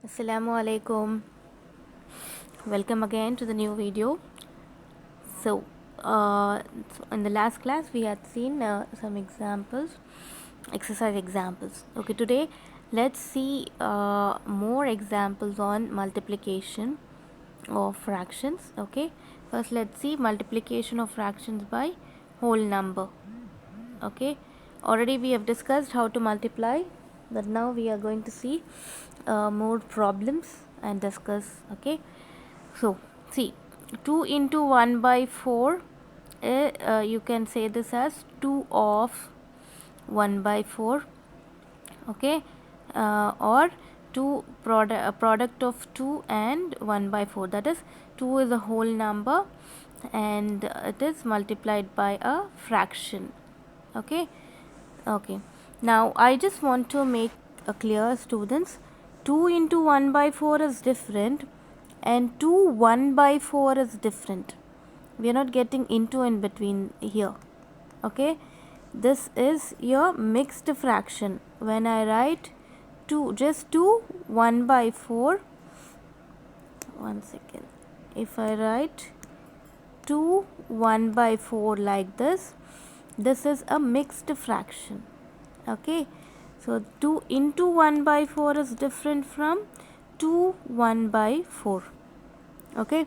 Assalamu alaikum. Welcome again to the new video. So, in the last class we had seen some examples, exercise examples. Okay, today let's see more examples on multiplication of fractions. Okay, first let's see multiplication of fractions by whole number. Okay, already we have discussed how to multiply, but now we are going to see more problems and discuss. Okay, so see, 2 into 1 by 4, you can say this as 2 of 1 by 4. Okay, or 2 product of 2 and 1 by 4, that is 2 is a whole number and it is multiplied by a fraction. Okay, now I just want to make a clear, students, 2 into 1 by 4 is different and 2 1 by 4 is different. We are not getting into in between here. Okay, this is your mixed fraction. When I write 2, just 2 1 by 4, one second, if I write 2 1 by 4 like this is a mixed fraction. Okay, so 2 into 1 by 4 is different from 2 1 by 4. Okay,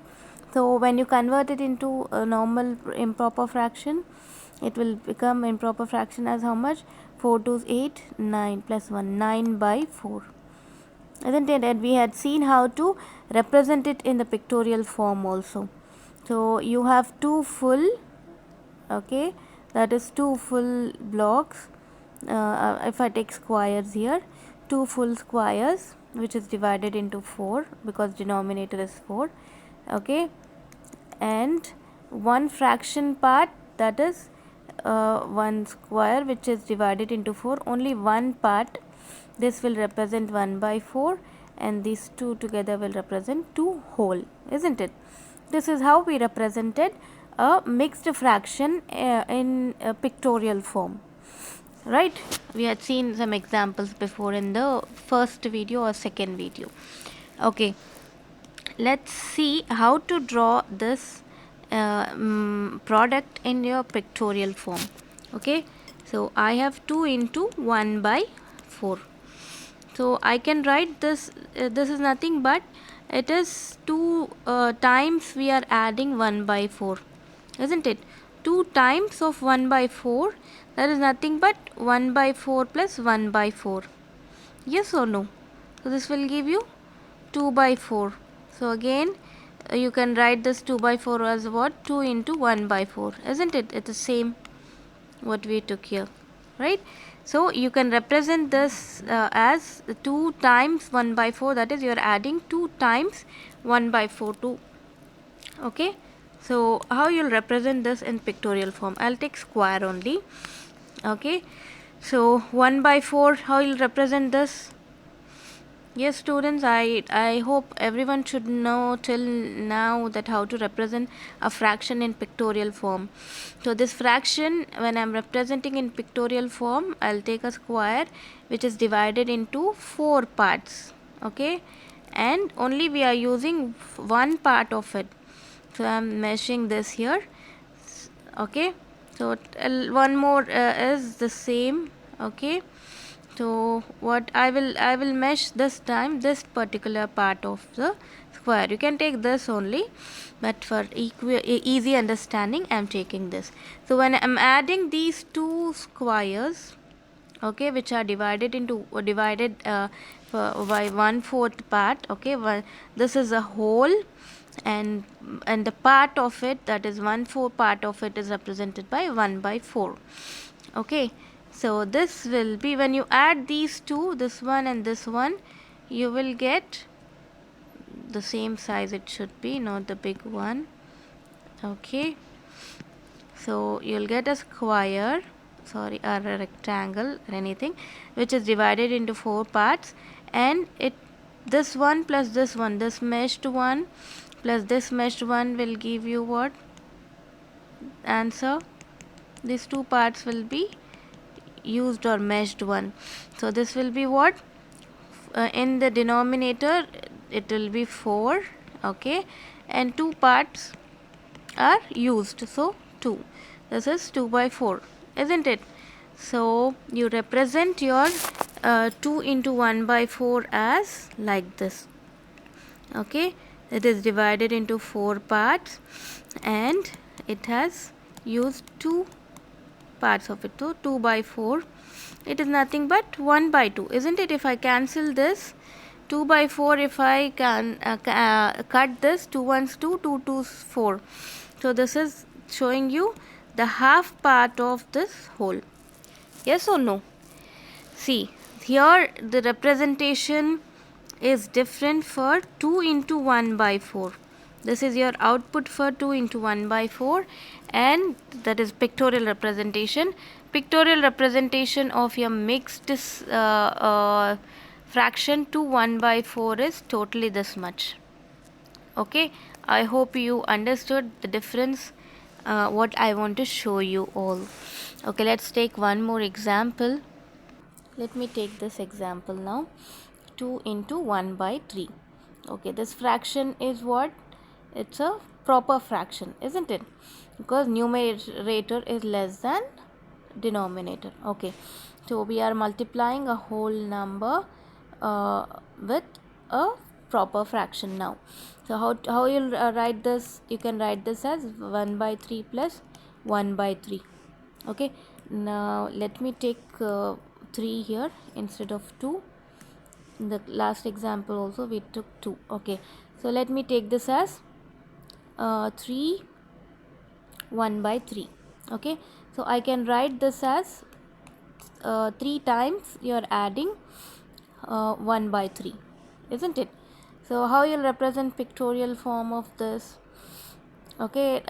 so when you convert it into a normal improper fraction, it will become improper fraction as how much? 4 2 is 8, 9 plus 1, 9 by 4, isn't it? And we had seen how to represent it in the pictorial form also. So you have two full, okay, that is two full blocks. If I take squares here, two full squares which is divided into 4 because denominator is 4. Okay, and one fraction part, that is one square which is divided into 4, only one part. This will represent 1 by 4 and these two together will represent 2 whole, isn't it? This is how we represented a mixed fraction in a pictorial form, right? We had seen some examples before in the first video or second video. Okay, let's see how to draw this product in your pictorial form. Okay, so I have 2 into 1 by 4. So I can write this, this is nothing but it is 2 times we are adding 1 by 4, isn't it? 2 times of 1 by 4, that is nothing but 1 by 4 plus 1 by 4. Yes or no? So this will give you 2 by 4. So again you can write this 2 by 4 as what? 2 into 1 by 4, isn't it? It is same what we took here, right? So you can represent this as 2 times 1 by 4, that is you are adding 2 times 1 by 4 to. Okay, so how you'll represent this in pictorial form? I'll take square only. Okay, so 1 by 4, how you'll represent this? Yes, students, I hope everyone should know till now that how to represent a fraction in pictorial form. So this fraction, when I'm representing in pictorial form, I'll take a square which is divided into 4 parts. Okay, and only we are using one part of it. So I'm measuring this here. Okay, so one more is the same. Okay, so what I will mesh this time this particular part of the square. You can take this only, but for easy understanding I am taking this. So when I am adding these two squares, okay, which are divided into by 1/4 part, okay, this is a whole and the part of it, that is 1/4 part of it, is represented by 1 by 4. Okay, so this will be, when you add these two, this one and this one, you will get the same size. It should be not the big one. Okay, so you'll get a square, sorry, or a rectangle or anything, which is divided into 4 parts, and it, this one plus this one, this meshed one plus this meshed one will give you what answer? These two parts will be used or meshed one. So this will be what? in the denominator it will be 4, okay, and 2 parts are used, so 2. This is 2 by 4, isn't it? So you represent your 2 into 1 by 4 as like this, okay. It is divided into 4 parts and it has used 2 parts of it. So 2 by 4, it is nothing but 1 by 2, isn't it? If I cancel this 2 by 4, if I can cut this, 2 ones 2, 2 twos 4. So this is showing you the half part of this whole. Yes or no? See, here the representation is different for 2 into 1 by 4. This is your output for 2 into 1 by 4, and that is pictorial representation. Pictorial representation of your mixed fraction to 1 by 4 is totally this much. Okay, I hope you understood the difference, what I want to show you all. Okay, let's take one more example. Let me take this example now. 2 into 1 by 3. Okay, this fraction is what? It's a proper fraction, isn't it? Because numerator is less than denominator. Okay, so we are multiplying a whole number with a proper fraction now. So how you'll write this? You can write this as 1 by 3 plus 1 by 3. Okay, now let me take 3 here instead of 2. In the last example also we took 2. Okay, so let me take this as 3 1 by 3. Okay, so I can write this as 3 times you're adding 1 by 3, isn't it? So how you'll represent pictorial form of this? Okay,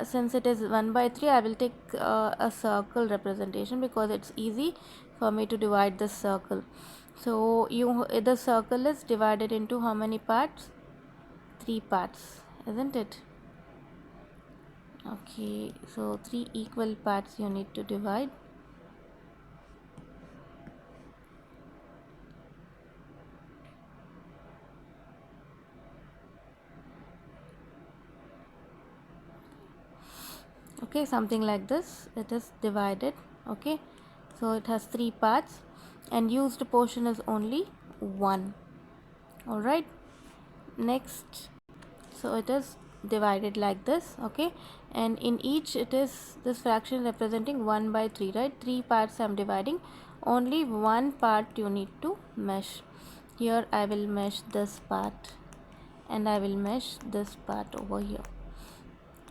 since it is 1 by 3, I will take a circle representation because it's easy for me to divide this circle. So the circle is divided into how many parts? 3 parts, isn't it? Okay, so 3 equal parts you need to divide. Okay, something like this, it is divided. Okay, so it has 3 parts and used portion is only 1. All right, next, so it is divided like this. Okay, and in each it is this fraction representing 1 by 3, right? 3 parts I am dividing, only 1 part you need to mesh. Here I will mesh this part and I will mesh this part over here.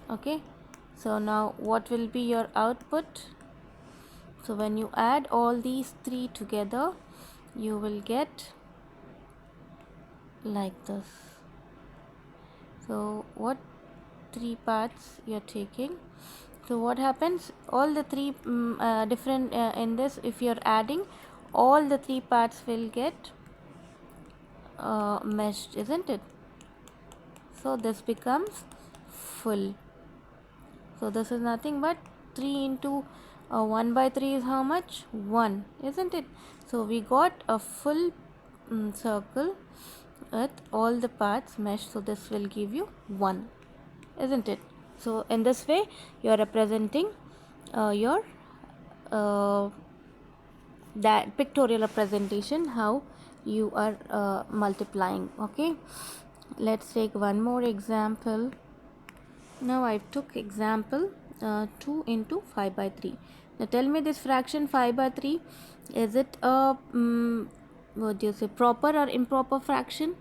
Okay, so now what will be your output? So when you add all these 3 together, you will get like this. So what 3 parts you are taking? So what happens? All the 3 different in this, if you are adding, all the 3 parts will get meshed, isn't it? So this becomes full. So this is nothing but 3 into 1 by 3 is how much? 1, isn't it? So we got a full circle with all the parts meshed. So this will give you 1, isn't it? So in this way you are representing your that pictorial representation, how you are multiplying. Okay, let's take one more example. Now I took example 2 into 5 by 3. Now tell me, this fraction 5 by 3, is it a what do you say, proper or improper fraction?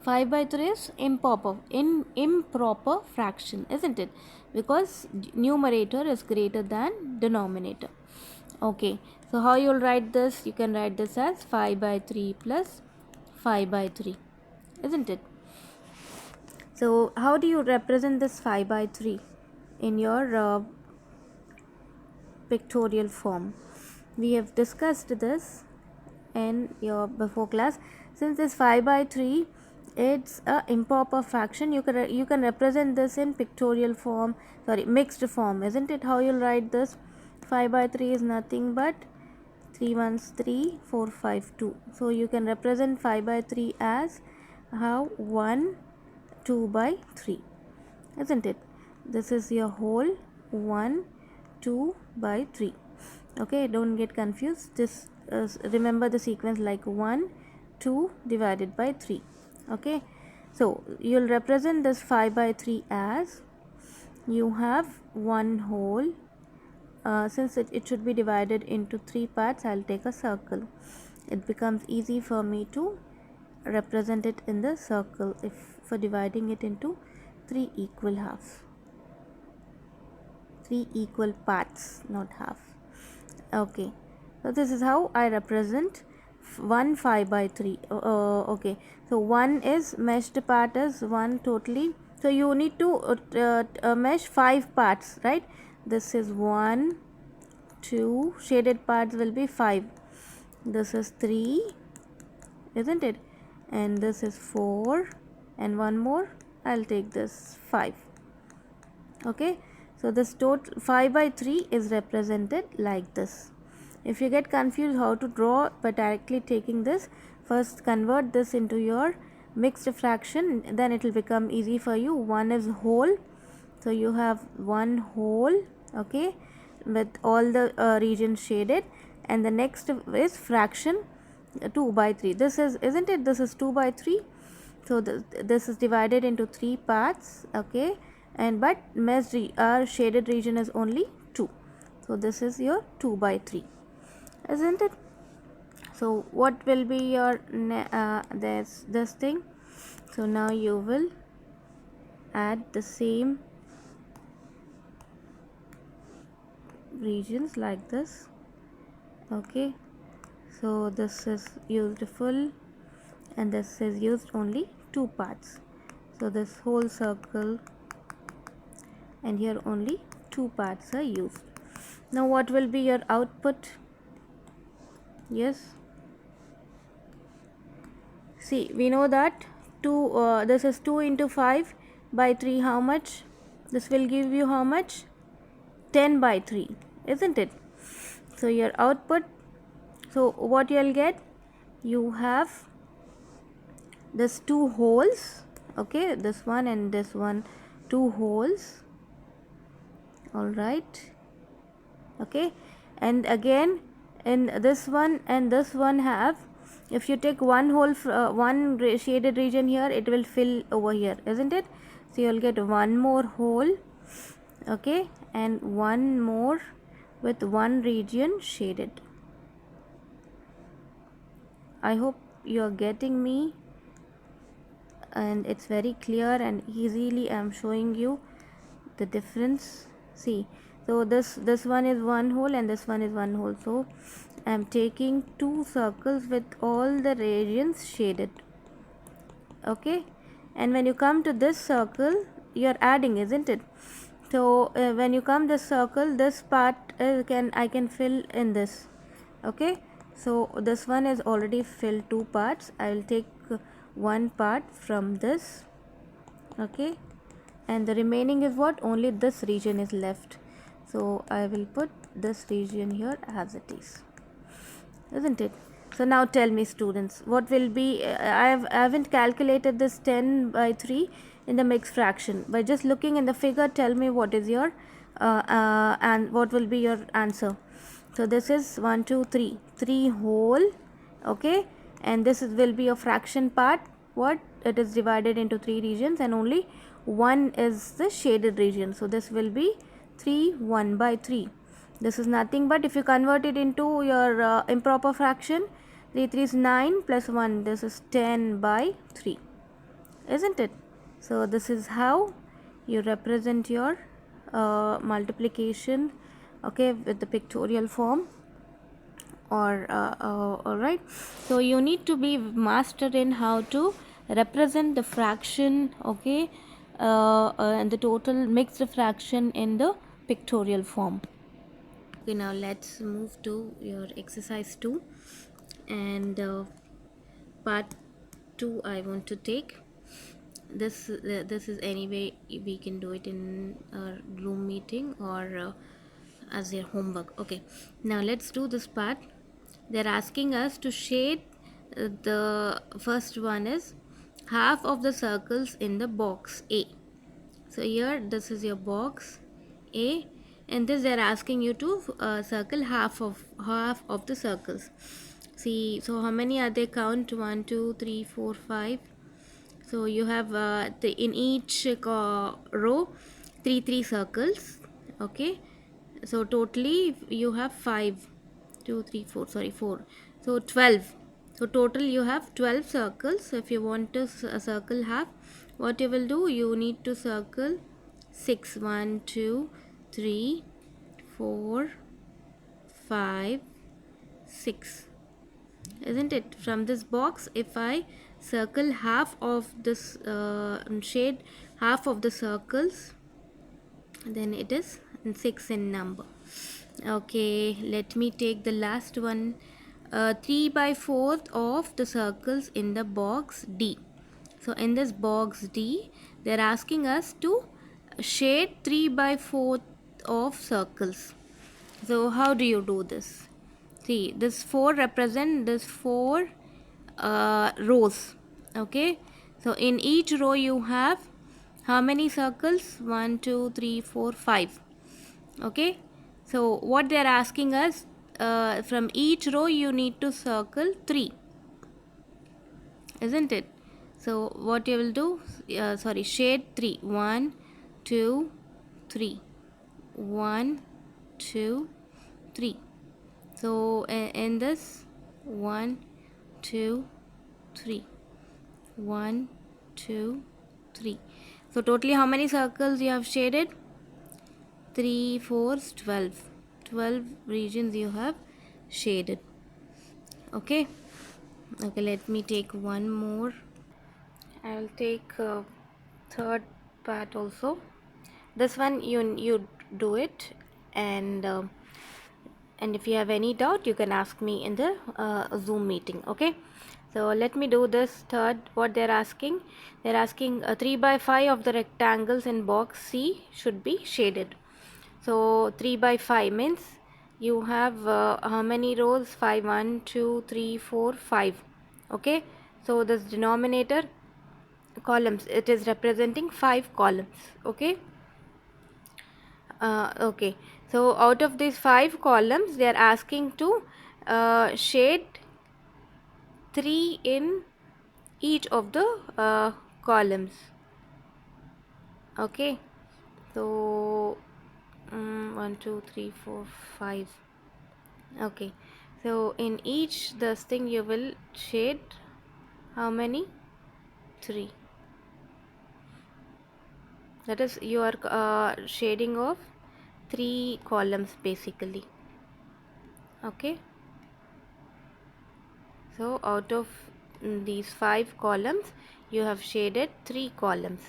5 by 3 is improper fraction, isn't it? Because numerator is greater than denominator. Okay, so how you'll write this? You can write this as 5 by 3 plus 5 by 3, isn't it? So how do you represent this 5 by 3 in your pictorial form? We have discussed this in your before class. Since this 5 by 3, it's a improper fraction, you can represent this in pictorial form, sorry, mixed form, isn't it? How you'll write this? 5 by 3 is nothing but 3 ones 3, 4 5 2. So you can represent 5 by 3 as how 1 2 by 3, isn't it? This is your whole 1 2 by 3. Okay, don't get confused. This remember the sequence like 1 2 divided by 3. Okay, so you'll represent this 5 by 3 as you have one whole. Since it should be divided into 3 parts, I'll take a circle. It becomes easy for me to represent it in the circle if for dividing it into 3 equal halves, 3 equal parts, not half. Okay, so this is how I represent 1 5 by 3. Okay, so 1 is meshed part is 1 totally. So you need to mesh 5 parts, right? This is 1 2, shaded parts will be 5. This is 3, isn't it? And this is 4, and one more, I'll take this 5. Okay, so this total 5 by 3 is represented like this. If you get confused how to draw by directly taking this, first convert this into your mixed fraction, then it will become easy for you. 1 is whole, so you have one whole, okay, with all the regions shaded, and the next is fraction 2 by 3. This is, isn't it, this is 2 by 3. So this is divided into 3 parts, okay, and but meshed shaded region is only 2. So this is your 2 by 3, isn't it? So what will be your this thing? So now you will add the same regions like this. Okay, so this is used full and this is used only 2 parts. So this whole circle, and here only 2 parts are used. Now what will be your output? Yes, see, we know that 2 this is 2 into 5 by 3, how much? This will give you how much? 10 by 3, isn't it? So your output, so what you'll get, you have this 2 holes, okay, this one and this one, 2 holes, all right, okay, and again in this one and this one have, if you take one hole, one shaded region here, it will fill over here, isn't it? So you'll get one more hole, okay, and one more with one region shaded. I hope you're getting me, and it's very clear and easily I'm showing you the difference. See, so this one is one hole and this one is one hole, so I'm taking 2 circles with all the regions shaded, okay, and when you come to this circle, you're adding, isn't it? So when you come this circle, this part I can fill in this, okay, so this one is already filled 2 parts. I will take one part from this, okay, and the remaining is what, only this region is left, so I will put this region here as it is, isn't it? So now tell me, students, what will be I haven't calculated this 10 by 3 in the mixed fraction. By just looking in the figure, tell me what is your and what will be your answer. So this is 1 2 3 3 whole, okay, and this will be a fraction part, what, it is divided into 3 regions and only one is the shaded region, so this will be 3 1 by 3. This is nothing but, if you convert it into your improper fraction, 3 3 is 9 plus 1, this is 10 by 3, isn't it? So this is how you represent your multiplication, okay, with the pictorial form, or alright. So you need to be mastered in how to represent the fraction, okay, and the total mixed fraction in the pictorial form. Okay, now let's move to your exercise 2, and part 2 I want to take. This is anyway, we can do it in a room meeting or as your homework. Okay, now let's do this part. they're asking us to shade the first one is half of the circles in the box A. So here this is your box A, and this they're asking you to circle half of the circles. See, so how many are they? Count 1 2 3 4 5. So you have in each row three circles. Okay, so totally you have 5 2 3 4, sorry, 4, so 12. So total you have 12 circles. So if you want to circle half, what you will do, you need to circle 6 1 2 3 4 5 6, isn't it? From this box, if I circle half of this shade half of the circles, then it is 6 in number. Okay, let me take the last one. 3 by 4th of the circles in the box D. So in this box D, they're asking us to shade 3 by 4th of circles. So how do you do this? See, this 4 represent this 4 rows. Okay, so in each row you have how many circles? 1 2 3 4 5. Okay, so what they are asking us, from each row you need to circle 3, isn't it? So what you will do, shade 3, 1 2 3, 1 2 3. So in this 1 2 3, 1 2 3. So totally how many circles you have shaded? 3 4 12 regions you have shaded. Okay, let me take one more. I will take third part also. This one you do it, and if you have any doubt you can ask me in the Zoom meeting. Okay, so let me do this third. What they're asking, 3 by 5 of the rectangles in box C should be shaded. So 3 by 5 means you have how many rows? 5 1 2 3 4 5. Okay, so this denominator columns, it is representing 5 columns. Okay, okay, so out of these 5 columns they are asking to shade 3 in each of the columns. Okay, so 1 2 3 4 5. Okay, so in each this thing you will shade how many? 3. That is your shading of 3 columns basically. Okay, so out of these 5 columns you have shaded 3 columns.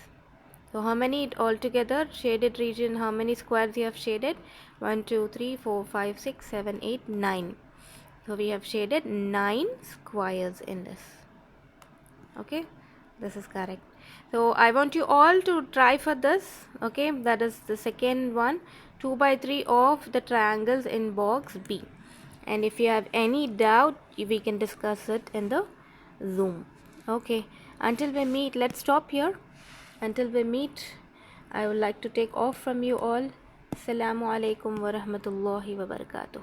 So how many altogether shaded region, how many squares you have shaded? 1 2 3 4 5 6 7 8 9. So we have shaded 9 squares in this. Okay, this is correct. So I want you all to try for this. Okay, that is the second one, 2 by 3 of the triangles in box B. And if you have any doubt, we can discuss it in the Zoom. Okay, until we meet, let's stop here. Until we meet, I would like to take off from you all. Assalamu alaikum wa rahmatullahi wa barakatuh.